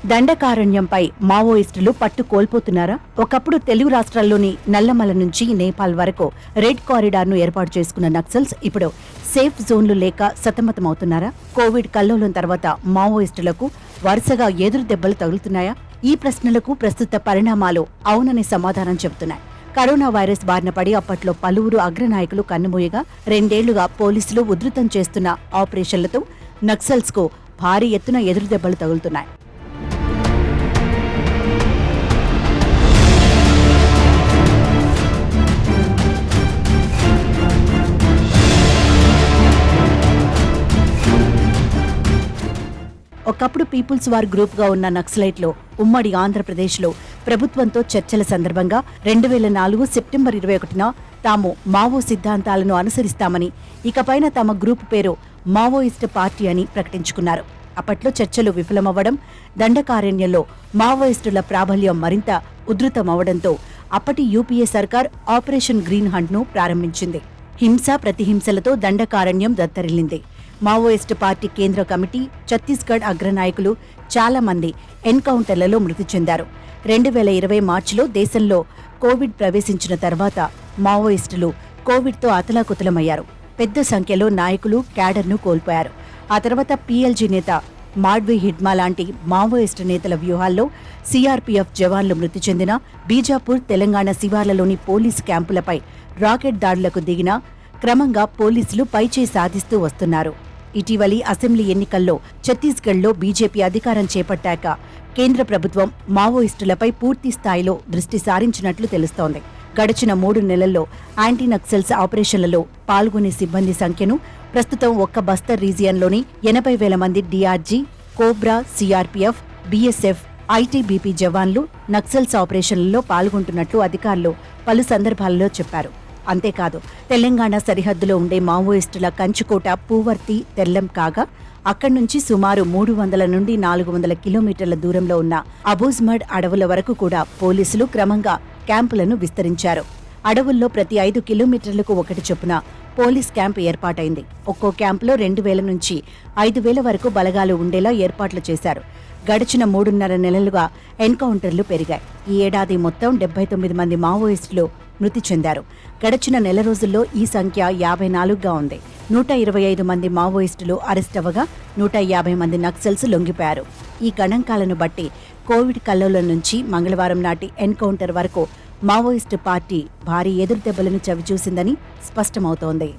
దండకారణ్యంపై మావోయిస్టులు పట్టు కోల్పోతున్నారా? ఒకప్పుడు తెలుగు రాష్ట్రాల్లోని నల్లమల నుంచి నేపాల్ వరకు రెడ్ కారిడార్ను ఏర్పాటు చేసుకున్న నక్సల్స్ ఇప్పుడు సేఫ్ జోన్లు లేక సతమతమవుతున్నారా? కోవిడ్ కల్లోలం తర్వాత మావోయిస్టులకు వరుసగా ఎదురు దెబ్బలు తగులుతున్నాయా? ఈ ప్రశ్నలకు ప్రస్తుత పరిణామాలు అవునని సమాధానం చెబుతున్నాయి. కరోనా వైరస్ బారిన పడి అప్పట్లో పలువురు అగ్రనాయకులు కన్నుమూయగా 2 ఏళ్లుగా పోలీసులు ఉధృతం చేస్తున్న ఆపరేషన్లతో నక్సల్స్ కు భారీ ఎత్తున ఎదురు దెబ్బలు తగులుతున్నాయి. ఒకప్పుడు పీపుల్స్ వార్ గ్రూప్ గా ఉన్న నక్సలైట్లు ఉమ్మడి ఆంధ్రప్రదేశ్లో ప్రభుత్వంతో చర్చల సందర్భంగా 2004 సెప్టెంబర్ 21న తాము మావో సిద్ధాంతాలను అనుసరిస్తామని, ఇకపైన తమ గ్రూప్ పేరు మావోయిస్ట్ పార్టీ అని ప్రకటించుకున్నారు. అప్పట్లో చర్చలు విఫలమవ్వడం, దండకారణ్యంలో మావోయిస్టుల ప్రాబల్యం మరింత ఉధృతమవడంతో అప్పటి యూపీఏ సర్కార్ ఆపరేషన్ గ్రీన్ హంట్ ను ప్రారంభించింది. హింస ప్రతిహింసలతో దండకారణ్యం దత్తరిల్లింది. మావోయిస్టు పార్టీ కేంద్ర కమిటీ, ఛత్తీస్గఢ్ అగ్రనాయకులు చాలా మంది ఎన్కౌంటర్లలో మృతి చెందారు. 2020 మార్చిలో దేశంలో కోవిడ్ ప్రవేశించిన తర్వాత మావోయిస్టులు కోవిడ్తో అతలాకుతలమయ్యారు. పెద్ద సంఖ్యలో నాయకులు, క్యాడర్ను కోల్పోయారు. ఆ తర్వాత పీఎల్జీ నేత మాడ్వి హిడ్మా లాంటి మావోయిస్టు నేతల వ్యూహాల్లో సీఆర్పీఎఫ్ జవాన్లు మృతి చెందిన, బీజాపూర్, తెలంగాణ శివార్లలోని పోలీసు క్యాంపులపై రాకెట్ దాడులకు దిగినా క్రమంగా పోలీసులు పైచేయి సాధిస్తూ వస్తున్నారు. ఇటీవలి అసెంబ్లీ ఎన్నికల్లో ఛత్తీస్గఢ్లో బీజేపీ అధికారం చేపట్టాక కేంద్ర ప్రభుత్వం మావోయిస్టులపై పూర్తి స్థాయిలో దృష్టి సారించినట్లు తెలుస్తోంది. గడిచిన 3 నెలల్లో యాంటీ నక్సల్స్ ఆపరేషన్లలో పాల్గొనే సిబ్బంది సంఖ్యను ప్రస్తుతం ఒక్క బస్తర్ రీజియన్లోని 80,000 మంది DRG, cobra, CRPF, BSF, ITBP జవాన్లు నక్సల్స్ ఆపరేషన్లలో పాల్గొంటున్నట్లు అధికారులు పలు సందర్భాలలో చెప్పారు. అంతేకాదు, తెలంగాణ సరిహద్దులో ఉండే మావోయిస్టుల కంచుకోట పూవర్తి, తెల్లం కాగా అక్కడి నుంచి సుమారు 300 నుండి 400 కిలోమీటర్ల దూరంలో ఉన్న అబూజ్మడ్ అడవుల వరకు కూడా పోలీసులు క్రమంగా క్యాంపులను విస్తరించారు. అడవుల్లో ప్రతి 5 కిలోమీటర్లకు ఒకటి చొప్పున పోలీస్ క్యాంపు ఏర్పాటైంది. ఒక్కో క్యాంపులో 2,000 నుంచి 5,000 వరకు బలగాలు ఉండేలా ఏర్పాట్లు చేశారు. గడిచిన 3.5 నెలలుగా ఎన్కౌంటర్లు పెరిగాయి. ఈ ఏడాది మొత్తం 79 మంది మావోయిస్టులు మృతి చెందారు. గడిచిన నెల రోజుల్లో ఈ సంఖ్య 54గా ఉంది. 125 మంది మావోయిస్టులు అరెస్ట్ అవ్వగా 150 మంది నక్సల్స్ లొంగిపోయారు. ఈ గణాంకాలను బట్టి కోవిడ్ కల్లోలం నుంచి మంగళవారం నాటి ఎన్కౌంటర్ వరకు మావోయిస్టు పార్టీ భారీ ఎదురుదెబ్బలను చవిచూసిందని స్పష్టమవుతోంది.